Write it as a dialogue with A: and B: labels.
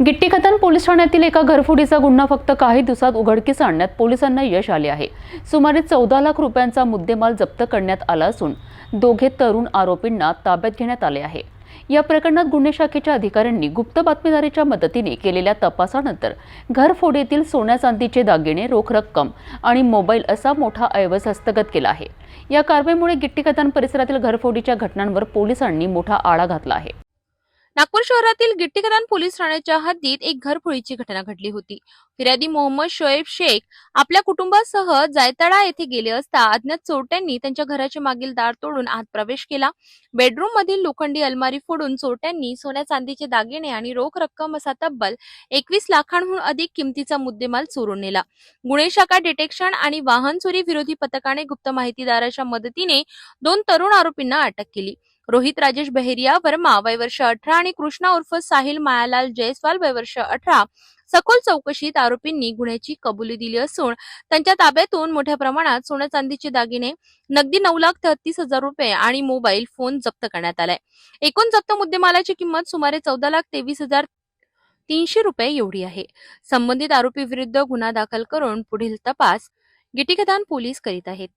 A: गिट्टीखतान police ठाण्यातील एका घरफोडीचा गुन्हा फक्त काही दिवसात उघडकीस आणण्यात पोलिसांना यश आले आहे। सुमारे 14 लाख रुपयांचा मुद्देमाल जप्त करण्यात आला असून दोघे तरुण आरोपींना ताब्यात घेण्यात आले आहे। या प्रकरणात गुन्हे शाखेच्या अधिकाऱ्यांनी गुप्त बातमीदारीच्या मदतीने केलेल्या तपासानंतर घरफोडीतील सोन्या चांदीचे दागिने, रोख रक्कम आणि मोबाईल असा मोठा ऐवज हस्तगत केला आहे। या कारवाईमुळे गिट्टीखतान परिसरातील घरफोडीच्या घटनांवर पोलिसांनी मोठा आळा घातला आहे।
B: नागपूर शहरातील गिट्टीखतान पोलीस ठाण्याच्या हद्दीत एक घरफोडीची घटना घडली होती। फिर्यादी मोहम्मद शोएब शेख आपल्या कुटुंबासह जायतळा येथे गेले असता अज्ञात चोरट्यांनी त्यांच्या घराचे मागील दार तोडून आत प्रवेश केला। बेडरूम मधील लोखंडी अलमारी फोडून चोरट्यांनी सोन्या चांदीचे दागिने आणि रोख रक्कम असा तब्बल 21 लाखांहून अधिक किमतीचा मुद्देमाल चोरून नेला। गुन्हे शाखा डिटेक्शन आणि वाहन चोरी विरोधी पथकाने गुप्त माहितीदाराच्या मदतीने 2 तरुण आरोपींना अटक केली। रोहित राजेश बहेरिया वर्मा वय वर्ष 18 आणि कृष्णा उर्फ साहिल मायालाल जयस्वाल वय वर्ष 18 सखोल चौकशीत आरोपींनी गुन्ह्याची कबुली दिली असून त्यांच्या ताब्यातून मोठ्या प्रमाणात सोन्या चांदीचे दागिने, नगदी 9,33,000 रुपये आणि मोबाईल फोन जप्त करण्यात आलाय। एकूण जप्त मुद्देमालाची किंमत सुमारे 14,23,300 रुपये एवढी आहे। संबंधित आरोपी विरुद्ध गुन्हा दाखल करून पुढील तपास गिट्टीखतान पोलीस करीत आहेत।